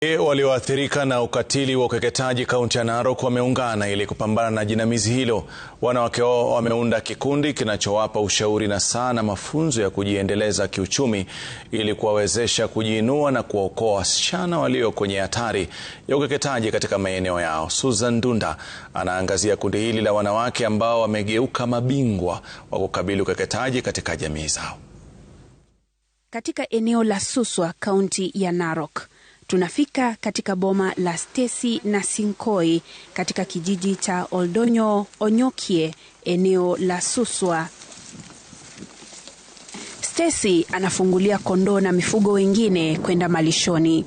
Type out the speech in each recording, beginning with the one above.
Walioathirika na ukatili wa ukeketaji kaunti ya Narok wameungana ili kupambana na jinamizi hilo. Wanawake wao wameunda kikundi kinachowapa ushauri na sana mafunzo ya kujiendeleza kiuchumi ili kuwawezesha kujiinua na kuwaokoa wasichana walio kwenye hatari ya ukeketaji katika maeneo yao. Susan Dunda anaangazia kundi hili la wanawake ambao wamegeuka mabingwa wa kukabili ukeketaji katika jamii zao. Katika eneo la Suswa, kaunti ya Narok, tunafika katika boma la Stacy na Sinkoi katika kijiji cha Oldonyo Onyokie, eneo la Suswa. Stacy anafungulia kondoo na mifugo wengine kwenda malishoni.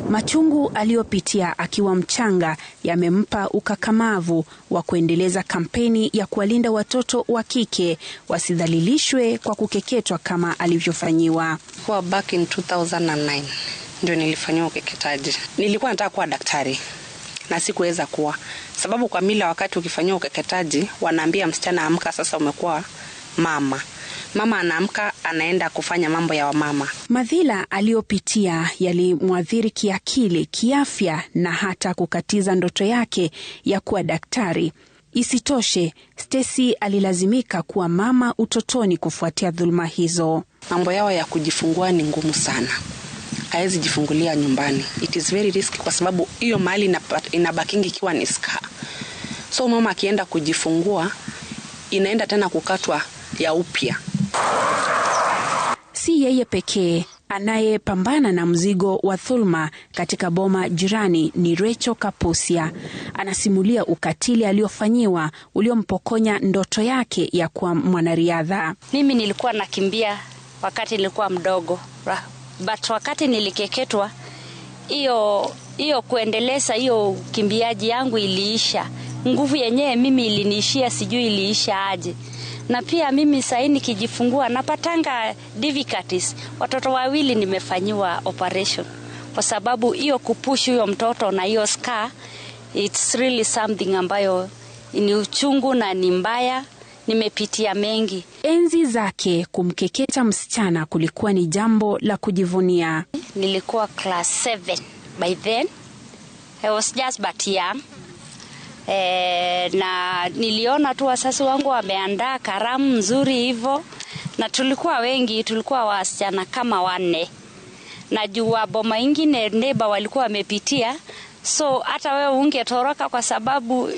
Machungu aliyopitia akiwa mchanga yamempa ukakamavu wa kuendeleza kampeni ya kuwalinda watoto wa kike wasidhalilishwe kwa kukeketwa kama alivyofanyiwa. Back in 2009 ndio nilifanyiwa ukeketaji. Nilikuwa nataka kuwa daktari na sikuweza kuwa, sababu kwa mila wakati ukifanyiwa ukeketaji wanaambia msichana, amka sasa, umekuwa mama. Mama anaamka anaenda kufanya mambo ya wamama. Madhila aliyopitia yalimwathiri kiakili, kiafya na hata kukatiza ndoto yake ya kuwa daktari. Isitoshe, Stacy alilazimika kuwa mama utotoni kufuatia dhuluma hizo. Mambo yao ya kujifungua ni ngumu sana. Haezi jifungulia nyumbani. It is very risky kwa sababu hiyo mahali inabakingi ikiwa ni scar. So mama akienda kujifungua inaenda tena kukatwa ya upya. Si yeye pekee anayepambana na mzigo wa dhulma katika boma jirani ni Rachel Kapusia. Anasimulia ukatili aliofanyiwa uliompokonya ndoto yake ya kuwa mwanariadha. Mimi nilikuwa nakimbia wakati nilikuwa mdogo. But wakati nilikeketwa, hiyo kuendeleza hiyo kimbiaji yangu iliisha. Nguvu yenyewe mimi iliniishia, sijui iliisha aje. Na pia mimi sasa nikijifungua napatanga difficulties. Watoto wawili nimefanyiwa operation kwa sababu hiyo kupush huyo mtoto na hiyo scar, it's really something ambayo ni uchungu na ni mbaya. Nimepitia mengi. Enzi zake kumkeketa msichana kulikuwa ni jambo la kujivunia. Nilikuwa class 7 by then. I was just but young. Na niliona tu wazazi wangu wameandaa karamu nzuri hivyo, na tulikuwa wengi, tulikuwa wasichana kama 4. Najua boma ingine neighbor walikuwa wamepitia, so hata wewe ungetoroka kwa sababu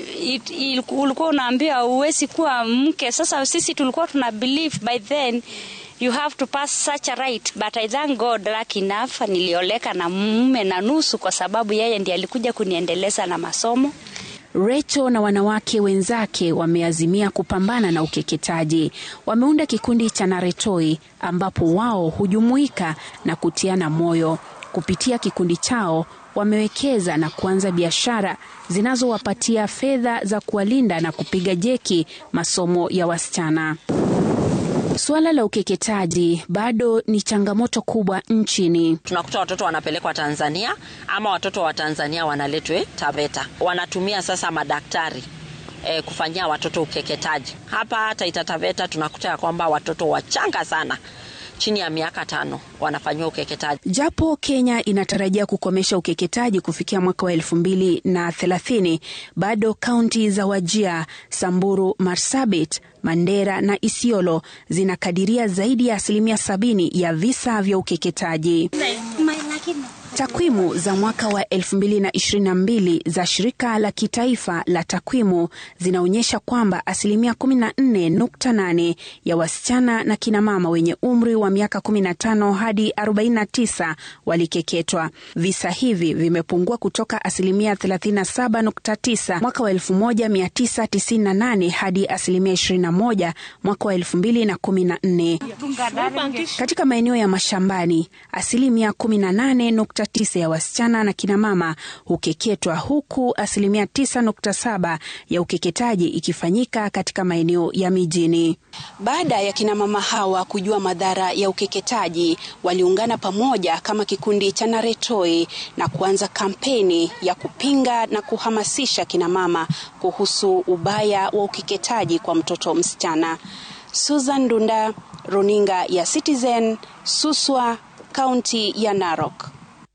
ulikuwa unaambiwa uwezi kuwa mke. Sasa sisi tulikuwa tuna believe by then you have to pass such a right, but I thank God lucky enough nilioleka na mume na nusu kwa sababu yeye ndiye alikuja kuniendeleza na masomo. Rachel na wanawake wenzake wameazimia kupambana na ukeketaji. Wameunda kikundi cha Naretoi ambapo wao hujumuika na kutiana moyo. Kupitia kikundi chao wamewekeza na kuanza biashara zinazowapatia fedha za kuwalinda na kupiga jeki masomo ya wasichana. Suala la ukeketaji bado ni changamoto kubwa nchini. Tunakuta watoto wanapelekwa Tanzania ama watoto wa Tanzania wanaletwe Taveta. Wanatumia sasa madaktari kufanyia watoto ukeketaji. Hapa Taita Taveta tunakuta kwamba watoto wachanga sana chini ya miaka 5 wanafanywa ukeketaji. Japo Kenya inatarajia kukomesha ukeketaji kufikia mwaka wa 2030, bado kaunti za Wajir, Samburu, Marsabit, Mandera na Isiolo zinakadiria zaidi ya 70% ya visa vya ukeketaji. Takwimu za mwaka wa 2022 za shirika la kitaifa la takwimu zinaonyesha kwamba 14.8% ya wasichana na kina mama wenye umri wa miaka 15 hadi 49 walikeketwa. Visa hivi vimepungua kutoka 37.9% mwaka wa 1998 hadi 21% mwaka wa 2014. Katika maeneo ya mashambani, 18.9% ya wasichana na kina mama hukeketwa, huku 9.7% ya ukeketaji ikifanyika katika maeneo ya mijini. Baada ya kina mama hawa kujua madhara ya ukeketaji, waliungana pamoja kama kikundi cha Naretoi na kuanza kampeni ya kupinga na kuhamasisha kina mama kuhusu ubaya wa ukeketaji kwa mtoto msichana. Susan Dunda, runinga ya Citizen, Suswa, kaunti ya Narok.